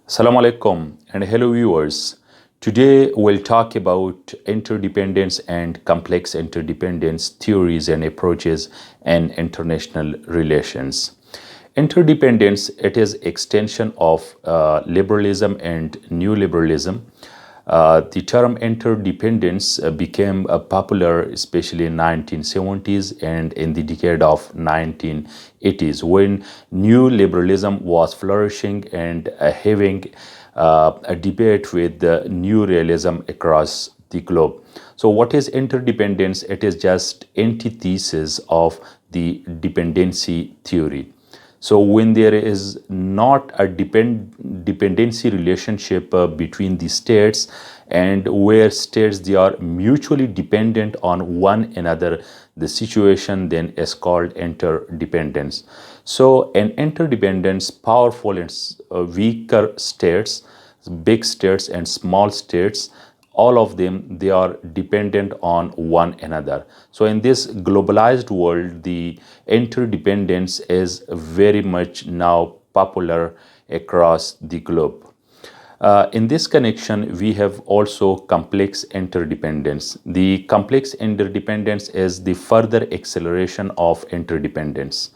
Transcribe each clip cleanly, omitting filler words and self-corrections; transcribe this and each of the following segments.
Assalamu alaikum and hello viewers. Today we'll talk about interdependence and complex interdependence theories and approaches in international relations. Interdependence, it is extension of liberalism and new liberalism. The term interdependence became popular especially in 1970s and in the decade of 1980s when new liberalism was flourishing and having a debate with the new realism across the globe. So what is interdependence? It is just antithesis of the dependency theory. So when there is not a dependency relationship between the states and where states they are mutually dependent on one another, the situation then is called interdependence. So an interdependence, powerful and weaker states, big states and small states, all of them they are dependent on one another. So in this globalized world, the interdependence is very much now popular across the globe. In this connection, we have also complex interdependence. The complex interdependence is the further acceleration of interdependence.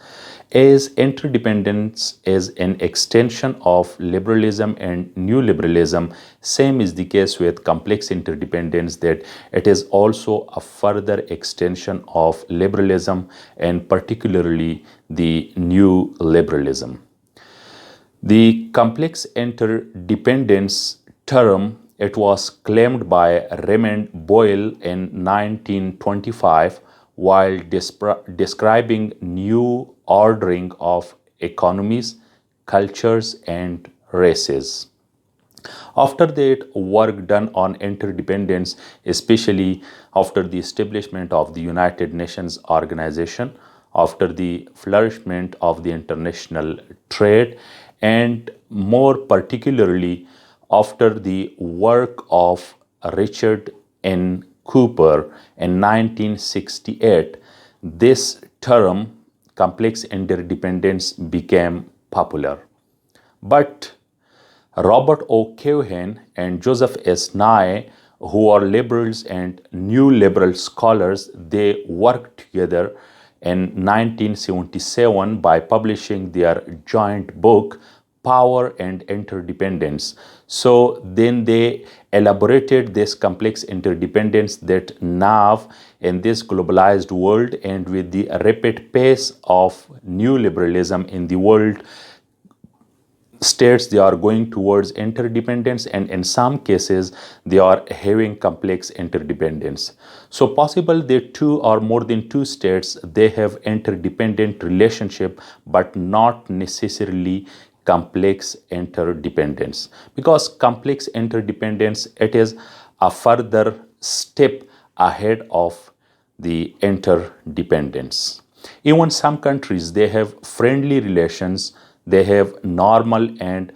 As interdependence is an extension of liberalism and new liberalism, same is the case with complex interdependence, that it is also a further extension of liberalism and particularly the new liberalism. The complex interdependence term, it was claimed by Raymond Boyle in 1925 while describing new ordering of economies, cultures, and races. After that, work done on interdependence, especially after the establishment of the United Nations Organization, after the flourishment of the international trade, and more particularly after the work of Richard N. Cooper in 1968, this term, complex interdependence, became popular. But Robert O. Cohen and Joseph S. Nye, who are liberals and new liberal scholars, they worked together in 1977 by publishing their joint book, Power and Interdependence. So then they elaborated this complex interdependence that now in this globalized world and with the rapid pace of new liberalism in the world, states they are going towards interdependence, and in some cases they are having complex interdependence. So possible that two or more than two states they have interdependent relationship but not necessarily complex interdependence, because complex interdependence it is a further step ahead of the interdependence. Even some countries they have friendly relations, they have normal and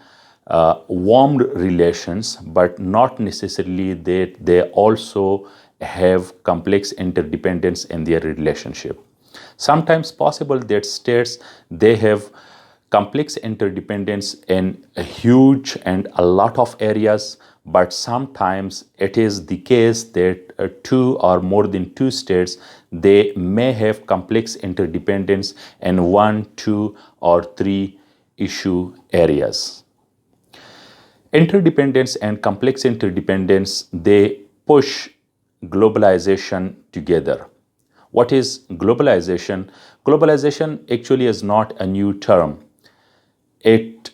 warm relations, but not necessarily that they also have complex interdependence in their relationship. Sometimes possible that states they have complex interdependence in a huge and a lot of areas, but sometimes it is the case that two or more than two states they may have complex interdependence in one, two, or three issue areas. Interdependence and complex interdependence, they push globalization together. What is globalization? Globalization actually is not a new term. It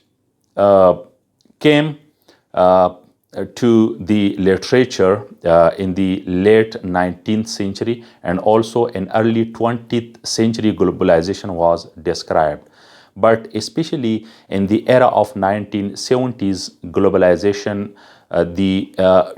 came to the literature in the late 19th century, and also in early 20th century globalization was described. But especially in the era of 1970s globalization, the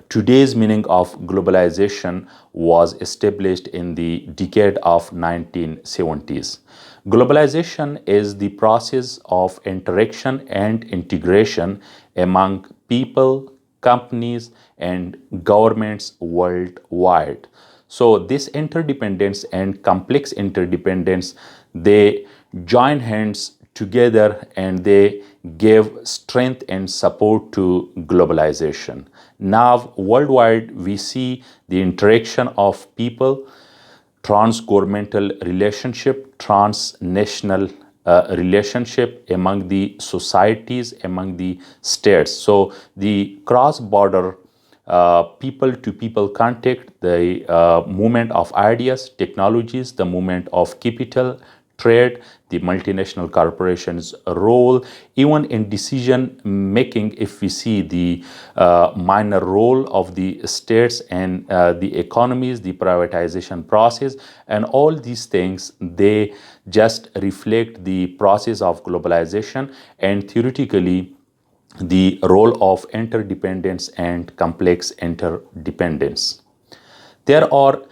today's meaning of globalization was established in the decade of 1970s. Globalization is the process of interaction and integration among people, companies, and governments worldwide. So this interdependence and complex interdependence, they join hands together and they gave strength and support to globalization. Now, worldwide, we see the interaction of people, trans-governmental relationship, transnational relationship among the societies, among the states. So the cross-border people-to-people contact, the movement of ideas, technologies, the movement of capital, trade, the multinational corporations' role, even in decision making, if we see the minor role of the states and the economies, the privatization process, and all these things, they just reflect the process of globalization and theoretically the role of interdependence and complex interdependence. There are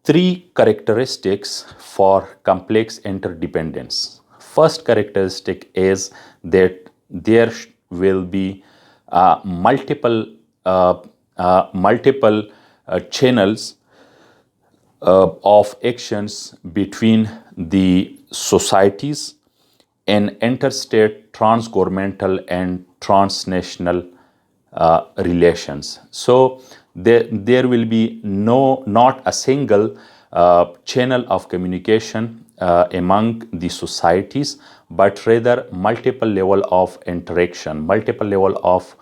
three characteristics for complex interdependence. First characteristic is that there will be multiple channels of actions between the societies in interstate, transgovernmental, and transnational relations. So there will be not a single channel of communication among the societies, but rather multiple level of interaction, multiple level of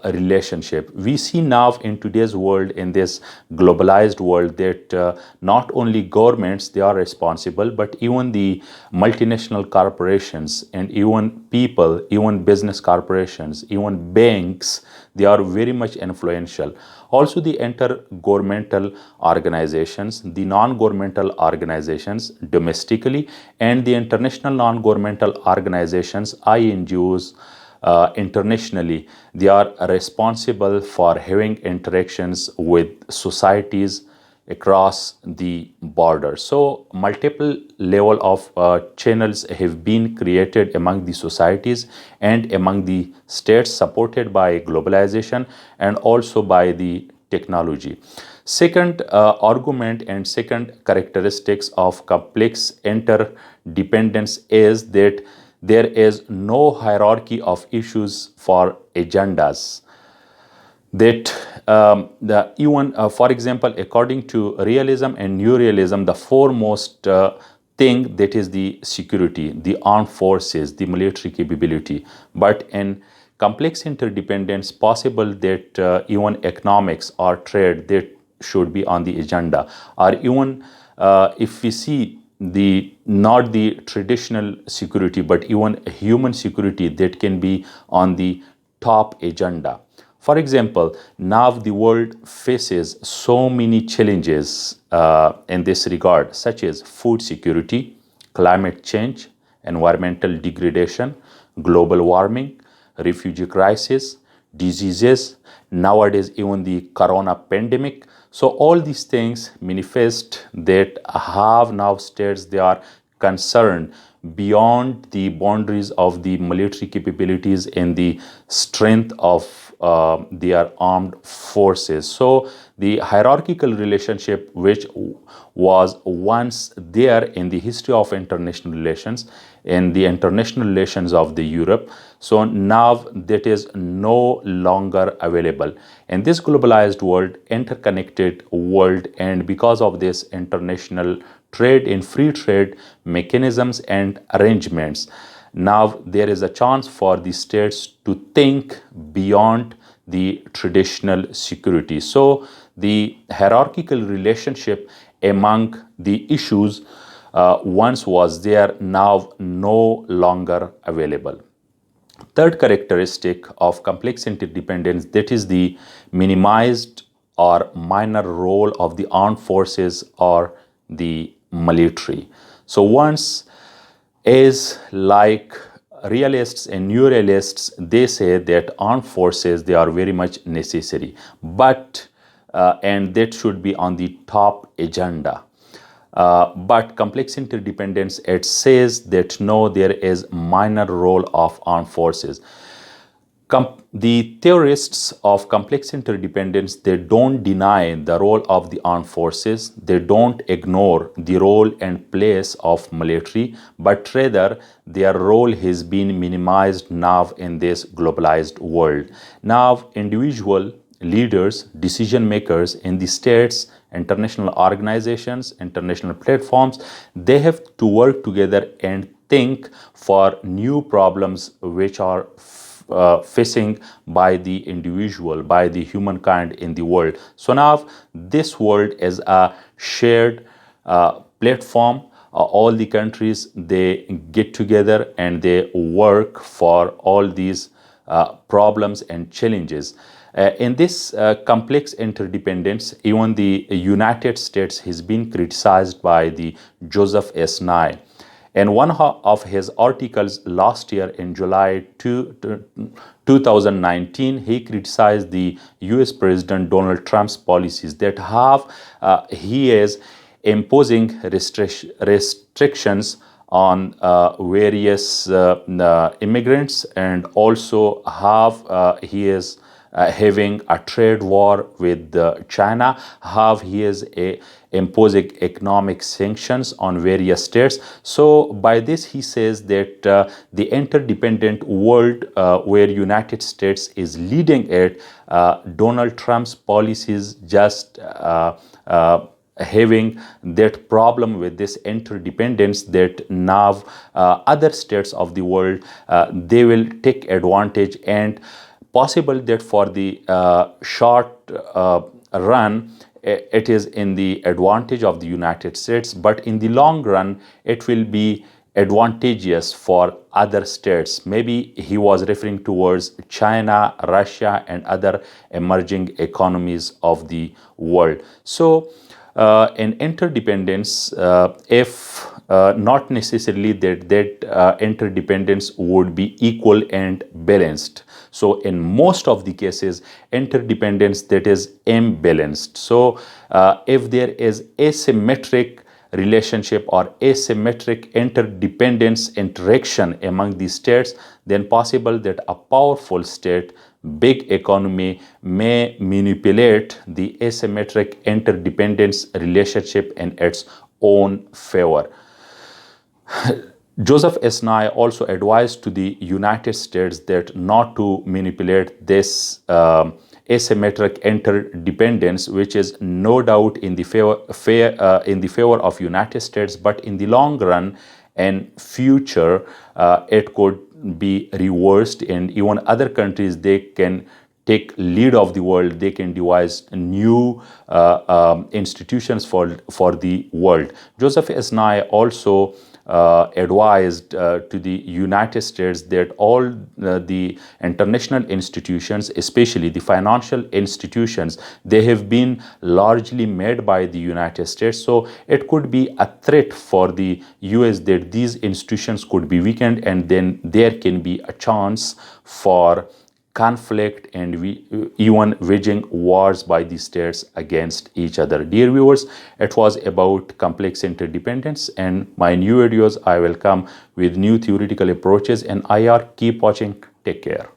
relationship. We see now in today's world, in this globalized world, that not only governments they are responsible, but even the multinational corporations and even people, even business corporations, even banks, they are very much influential. Also the intergovernmental organizations, the non-governmental organizations domestically, and the international non-governmental organizations, INGOs, internationally, they are responsible for having interactions with societies across the border. So multiple level of channels have been created among the societies and among the states, supported by globalization and also by the technology. Second argument and second characteristics of complex interdependence is that there is no hierarchy of issues for agendas. That for example, according to realism and neorealism, the foremost thing that is the security, the armed forces, the military capability. But in complex interdependence, possible that even economics or trade that should be on the agenda, or even if we see the not the traditional security, but even human security that can be on the top agenda. For example, now the world faces so many challenges in this regard, such as food security, climate change, environmental degradation, global warming, refugee crisis, diseases, nowadays even the corona pandemic. So all these things manifest that have now states they are concerned beyond the boundaries of the military capabilities and the strength of their armed forces. So the hierarchical relationship which was once there in the history of international relations, in the international relations of the Europe, so now that is no longer available. In this globalized world, interconnected world, and because of this international trade and free trade mechanisms and arrangements, now there is a chance for the states to think beyond the traditional security. So the hierarchical relationship among the issues once was there, now no longer available. Third characteristic of complex interdependence, that is the minimized or minor role of the armed forces or the military. So once, is like realists and neorealists, they say that armed forces they are very much necessary, but and that should be on the top agenda. But complex interdependence, it says that no, there is minor role of armed forces. The theorists of complex interdependence, they don't deny the role of the armed forces, they don't ignore the role and place of military, but rather their role has been minimized now in this globalized world. Now, individual leaders, decision makers in the states, international organizations, international platforms, they have to work together and think for new problems which are facing by the individual, by the humankind in the world. So now this world is a shared platform. All the countries, they get together and they work for all these problems and challenges. In this complex interdependence, even the United States has been criticized by the Joseph S. Nye. In one of his articles last year in July 2019, he criticized the US President Donald Trump's policies that he is imposing restrictions on various immigrants, and also he is having a trade war with China, how he is imposing economic sanctions on various states. So by this he says that the interdependent world where United States is leading it, Donald Trump's policies just having that problem with this interdependence, that now other states of the world, they will take advantage, and possible that for the short run it is in the advantage of the United States, but in the long run it will be advantageous for other states. Maybe he was referring towards China, Russia, and other emerging economies of the world. So in interdependence, if not necessarily that interdependence would be equal and balanced. So in most of the cases, interdependence that is imbalanced. So if there is asymmetric relationship or asymmetric interdependence interaction among the states, then possible that a powerful state, big economy, may manipulate the asymmetric interdependence relationship in its own favor. Joseph S. Nye also advised to the United States that not to manipulate this asymmetric interdependence, which is no doubt in the favor of United States, but in the long run and future, it could be reversed, and even other countries, they can take lead of the world, they can devise new institutions for the world. Joseph S. Nye also advised to the United States that all the international institutions, especially the financial institutions, they have been largely made by the United States. So it could be a threat for the US that these institutions could be weakened, and then there can be a chance for conflict and even waging wars by the states against each other. Dear viewers, it was about complex interdependence, and my new videos, I will come with new theoretical approaches and IR. Keep watching. Take care.